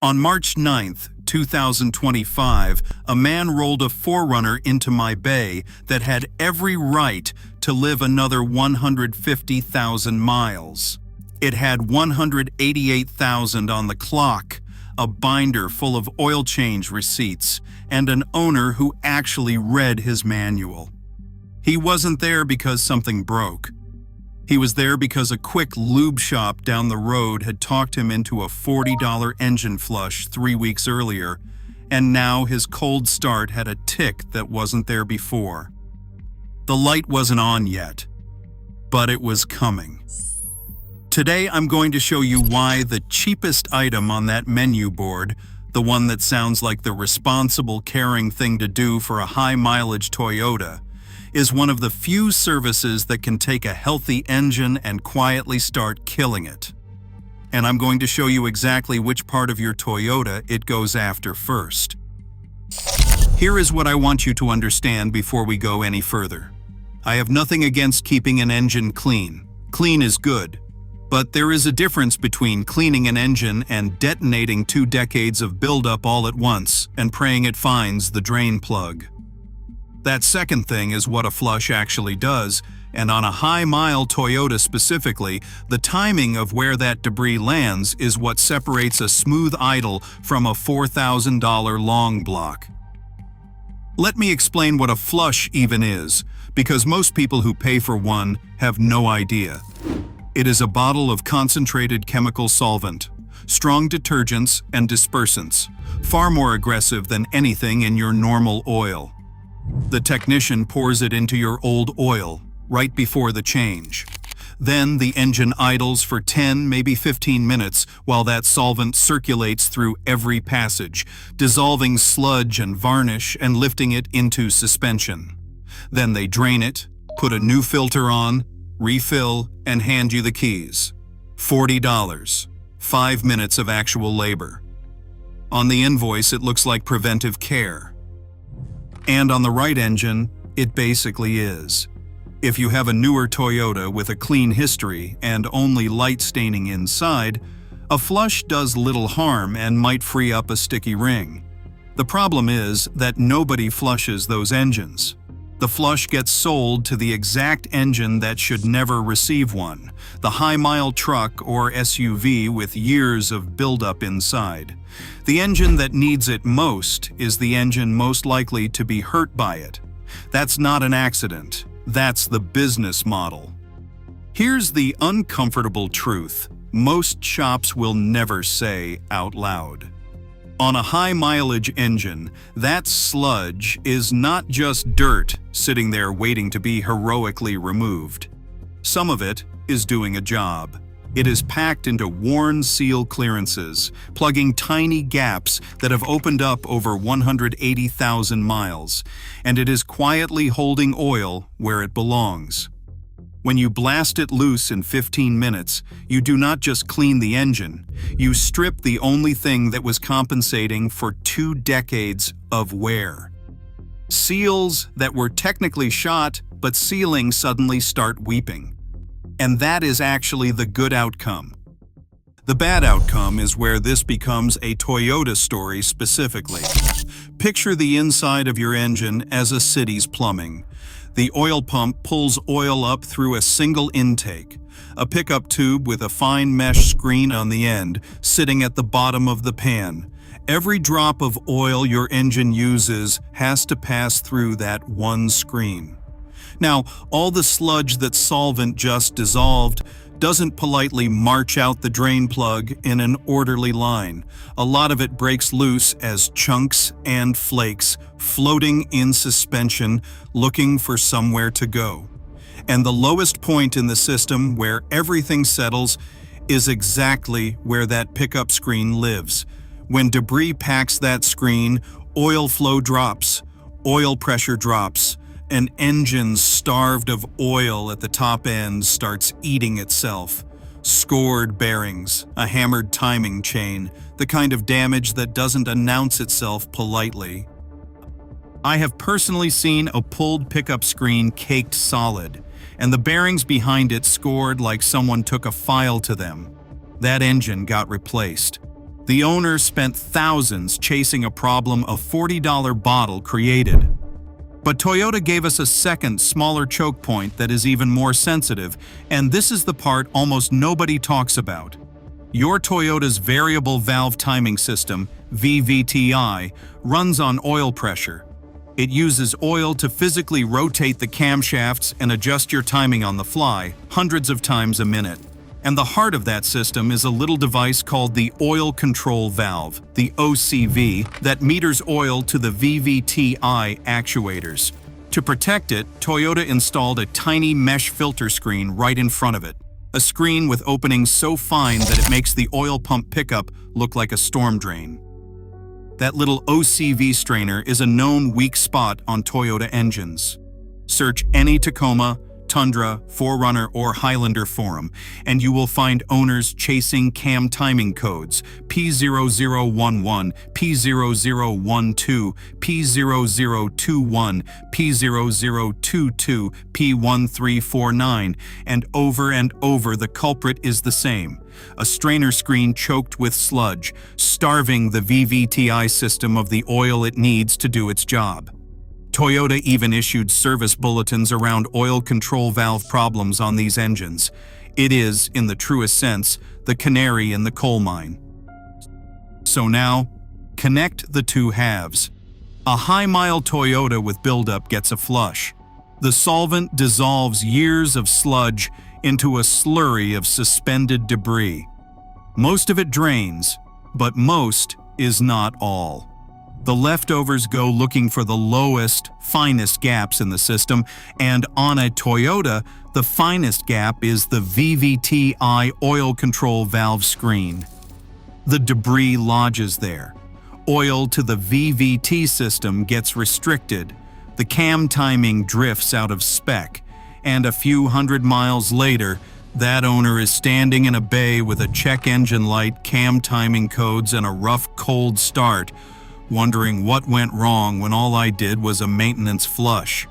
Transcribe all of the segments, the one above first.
On March 9th, 2025, a man rolled a 4Runner into my bay that had every right to live another 150,000 miles. It had 188,000 on the clock, a binder full of oil change receipts, and an owner who actually read his manual. He wasn't there because something broke. He was there because a quick lube shop down the road had talked him into a $40 engine flush 3 weeks earlier, and now his cold start had a tick that wasn't there before. The light wasn't on yet, but it was coming. Today I'm going to show you why the cheapest item on that menu board, the one that sounds like the responsible, caring thing to do for a high-mileage Toyota, is one of the few services that can take a healthy engine and quietly start killing it. And I'm going to show you exactly which part of your Toyota it goes after first. Here is what I want you to understand before we go any further. I have nothing against keeping an engine clean. Clean is good. But there is a difference between cleaning an engine and detonating 2 decades of buildup all at once and praying it finds the drain plug. That second thing is what a flush actually does, and on a high-mile Toyota specifically, the timing of where that debris lands is what separates a smooth idle from a $4,000 long block. Let me explain what a flush even is, because most people who pay for one have no idea. It is a bottle of concentrated chemical solvent, strong detergents and dispersants, far more aggressive than anything in your normal oil. The technician pours it into your old oil right before the change. Then the engine idles for 10, maybe 15 minutes while that solvent circulates through every passage, dissolving sludge and varnish and lifting it into suspension. Then they drain it, put a new filter on, refill, and hand you the keys. $40. 5 minutes of actual labor. On the invoice, it looks like preventive care. And on the right engine, it basically is. If you have a newer Toyota with a clean history and only light staining inside, a flush does little harm and might free up a sticky ring. The problem is that nobody flushes those engines. The flush gets sold to the exact engine that should never receive one, the high-mile truck or SUV with years of buildup inside. The engine that needs it most is the engine most likely to be hurt by it. That's not an accident. That's the business model. Here's the uncomfortable truth most shops will never say out loud. On a high-mileage engine, that sludge is not just dirt sitting there waiting to be heroically removed. Some of it is doing a job. It is packed into worn seal clearances, plugging tiny gaps that have opened up over 180,000 miles, and it is quietly holding oil where it belongs. When you blast it loose in 15 minutes, you do not just clean the engine, you strip the only thing that was compensating for 2 decades of wear. Seals that were technically shot, but sealing suddenly start weeping. And that is actually the good outcome. The bad outcome is where this becomes a Toyota story specifically. Picture the inside of your engine as a city's plumbing. The oil pump pulls oil up through a single intake, a pickup tube with a fine mesh screen on the end, sitting at the bottom of the pan. Every drop of oil your engine uses has to pass through that one screen. Now, all the sludge that solvent just dissolved doesn't politely march out the drain plug in an orderly line. A lot of it breaks loose as chunks and flakes, floating in suspension, looking for somewhere to go. And the lowest point in the system where everything settles is exactly where that pickup screen lives. When debris packs that screen, oil flow drops, oil pressure drops, an engine starved of oil at the top end starts eating itself. Scored bearings, a hammered timing chain, the kind of damage that doesn't announce itself politely. I have personally seen a pulled pickup screen caked solid, and the bearings behind it scored like someone took a file to them. That engine got replaced. The owner spent thousands chasing a problem a $40 bottle created. But Toyota gave us a second, smaller choke point that is even more sensitive, and this is the part almost nobody talks about. Your Toyota's variable valve timing system, VVTi, runs on oil pressure. It uses oil to physically rotate the camshafts and adjust your timing on the fly, hundreds of times a minute. And the heart of that system is a little device called the Oil Control Valve, the OCV, that meters oil to the VVTi actuators. To protect it, Toyota installed a tiny mesh filter screen right in front of it. A screen with openings so fine that it makes the oil pump pickup look like a storm drain. That little OCV strainer is a known weak spot on Toyota engines. Search any Tacoma, Tundra, 4Runner, or Highlander forum, and you will find owners chasing cam timing codes P0011, P0012, P0021, P0022, P1349, and over the culprit is the same. A strainer screen choked with sludge, starving the VVTi system of the oil it needs to do its job. Toyota even issued service bulletins around oil control valve problems on these engines. It is, in the truest sense, the canary in the coal mine. So now, connect the two halves. A high-mile Toyota with buildup gets a flush. The solvent dissolves years of sludge into a slurry of suspended debris. Most of it drains, but most is not all. The leftovers go looking for the lowest, finest gaps in the system, and on a Toyota, the finest gap is the VVTi oil control valve screen. The debris lodges there. Oil to the VVT system gets restricted. The cam timing drifts out of spec, and a few hundred miles later, that owner is standing in a bay with a check engine light, cam timing codes, and a rough, cold start, wondering what went wrong when all I did was a maintenance flush.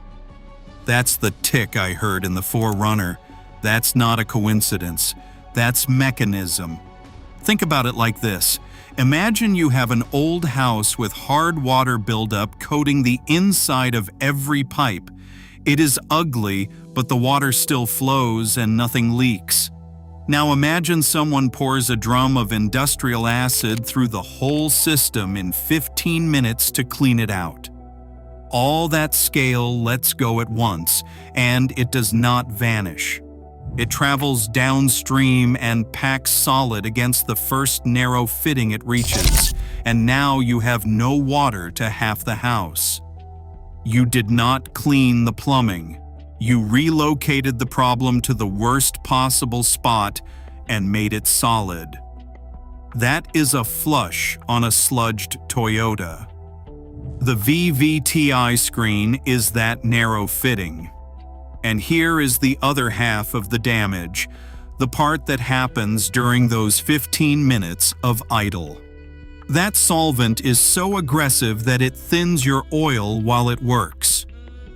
That's the tick I heard in the 4Runner. That's not a coincidence. That's mechanism. Think about it like this. Imagine you have an old house with hard water buildup coating the inside of every pipe. It is ugly, but the water still flows and nothing leaks. Now imagine someone pours a drum of industrial acid through the whole system in 15 minutes to clean it out. All that scale lets go at once, and it does not vanish. It travels downstream and packs solid against the first narrow fitting it reaches, and now you have no water to half the house. You did not clean the plumbing. You relocated the problem to the worst possible spot and made it solid. That is a flush on a sludged Toyota. The VVTi screen is that narrow fitting. And here is the other half of the damage, the part that happens during those 15 minutes of idle. That solvent is so aggressive that it thins your oil while it works.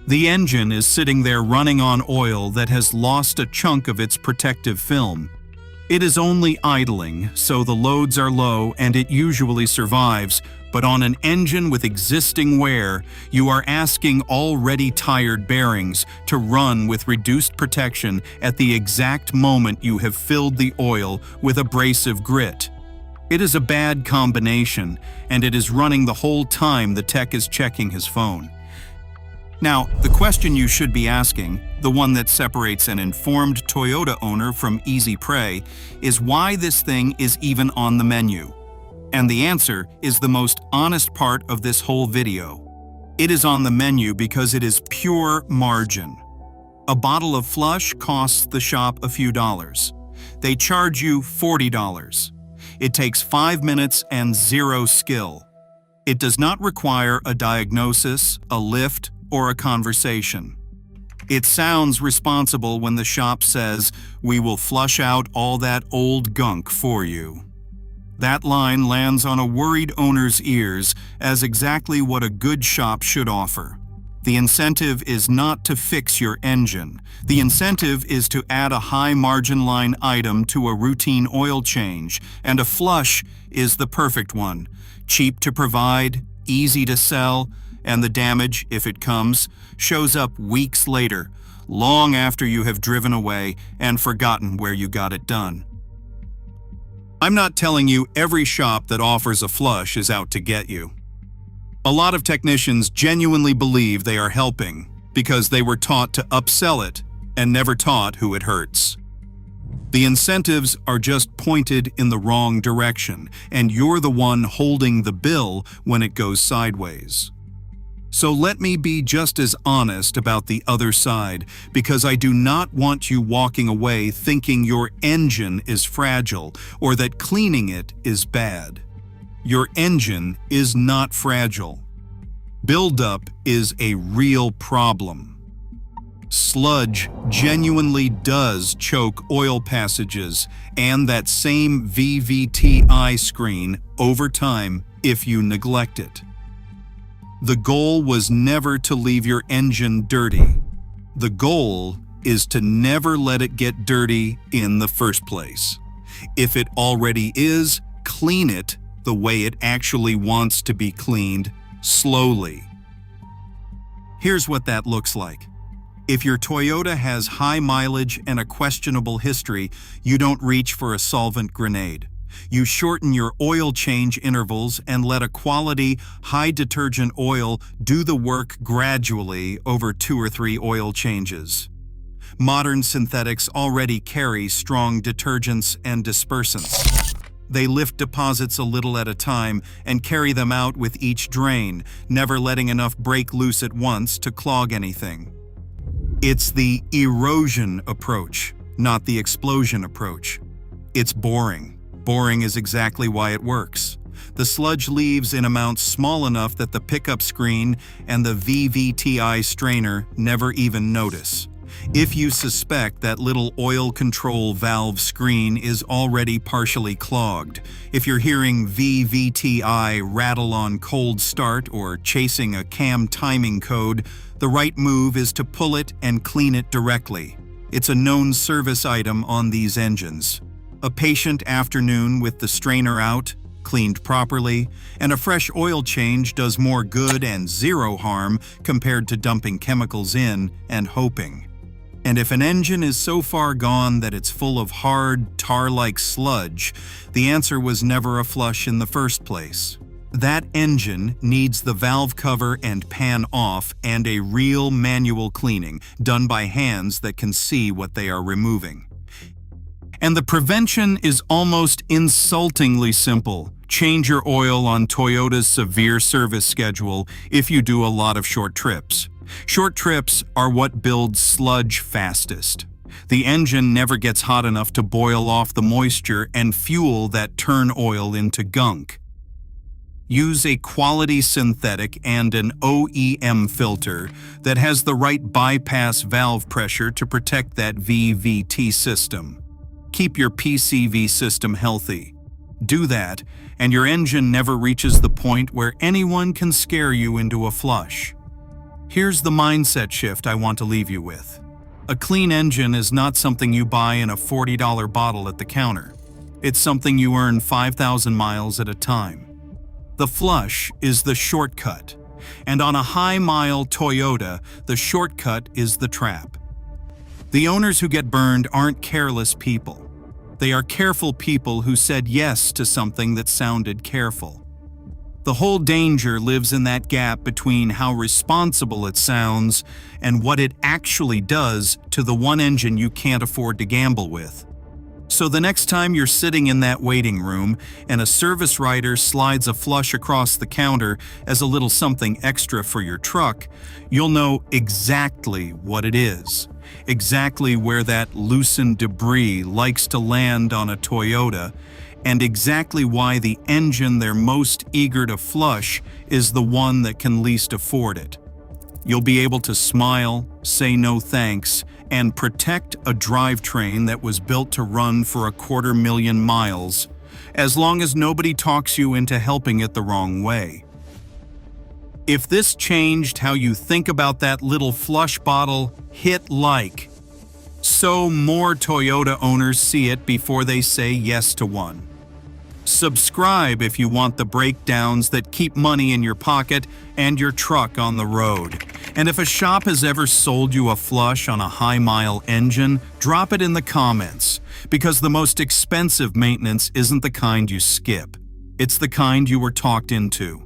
The engine is sitting there running on oil that has lost a chunk of its protective film. It is only idling, so the loads are low and it usually survives, but on an engine with existing wear, you are asking already tired bearings to run with reduced protection at the exact moment you have filled the oil with abrasive grit. It is a bad combination, and it is running the whole time the tech is checking his phone. Now, the question you should be asking, the one that separates an informed Toyota owner from easy prey, is why this thing is even on the menu. And the answer is the most honest part of this whole video. It is on the menu because it is pure margin. A bottle of Flush costs the shop a few dollars. They charge you $40. It takes 5 minutes and zero skill. It does not require a diagnosis, a lift, or a conversation. It sounds responsible when the shop says, "We will flush out all that old gunk for you." That line lands on a worried owner's ears as exactly what a good shop should offer. The incentive is not to fix your engine. The incentive is to add a high margin line item to a routine oil change, and a flush is the perfect one. Cheap to provide, easy to sell, and the damage, if it comes, shows up weeks later, long after you have driven away and forgotten where you got it done. I'm not telling you every shop that offers a flush is out to get you. A lot of technicians genuinely believe they are helping because they were taught to upsell it and never taught who it hurts. The incentives are just pointed in the wrong direction, and you're the one holding the bill when it goes sideways. So let me be just as honest about the other side, because I do not want you walking away thinking your engine is fragile or that cleaning it is bad. Your engine is not fragile. Buildup is a real problem. Sludge genuinely does choke oil passages and that same VVTi screen over time if you neglect it. The goal was never to leave your engine dirty. The goal is to never let it get dirty in the first place. If it already is, clean it the way it actually wants to be cleaned, slowly. Here's what that looks like. If your Toyota has high mileage and a questionable history, you don't reach for a solvent grenade. You shorten your oil change intervals and let a quality, high-detergent oil do the work gradually over 2 or 3 oil changes. Modern synthetics already carry strong detergents and dispersants. They lift deposits a little at a time and carry them out with each drain, never letting enough break loose at once to clog anything. It's the erosion approach, not the explosion approach. It's boring. Boring is exactly why it works. The sludge leaves in amounts small enough that the pickup screen and the VVTi strainer never even notice. If you suspect that little oil control valve screen is already partially clogged, if you're hearing VVTi rattle on cold start or chasing a cam timing code, the right move is to pull it and clean it directly. It's a known service item on these engines. A patient afternoon with the strainer out, cleaned properly, and a fresh oil change does more good and zero harm compared to dumping chemicals in and hoping. And if an engine is so far gone that it's full of hard, tar-like sludge, the answer was never a flush in the first place. That engine needs the valve cover and pan off and a real manual cleaning, done by hands that can see what they are removing. And the prevention is almost insultingly simple. Change your oil on Toyota's severe service schedule if you do a lot of short trips. Short trips are what builds sludge fastest. The engine never gets hot enough to boil off the moisture and fuel that turn oil into gunk. Use a quality synthetic and an OEM filter that has the right bypass valve pressure to protect that VVT system. Keep your PCV system healthy. Do that, and your engine never reaches the point where anyone can scare you into a flush. Here's the mindset shift I want to leave you with. A clean engine is not something you buy in a $40 bottle at the counter. It's something you earn 5,000 miles at a time. The flush is the shortcut, and on a high-mile Toyota, the shortcut is the trap. The owners who get burned aren't careless people. They are careful people who said yes to something that sounded careful. The whole danger lives in that gap between how responsible it sounds and what it actually does to the one engine you can't afford to gamble with. So the next time you're sitting in that waiting room and a service writer slides a flush across the counter as a little something extra for your truck, you'll know exactly what it is, exactly where that loosened debris likes to land on a Toyota, and exactly why the engine they're most eager to flush is the one that can least afford it. You'll be able to smile, say no thanks, and protect a drivetrain that was built to run for 250,000 miles, as long as nobody talks you into helping it the wrong way. If this changed how you think about that little flush bottle, hit like. So more Toyota owners see it before they say yes to one. Subscribe if you want the breakdowns that keep money in your pocket and your truck on the road. And if a shop has ever sold you a flush on a high-mile engine, drop it in the comments, because the most expensive maintenance isn't the kind you skip. It's the kind you were talked into.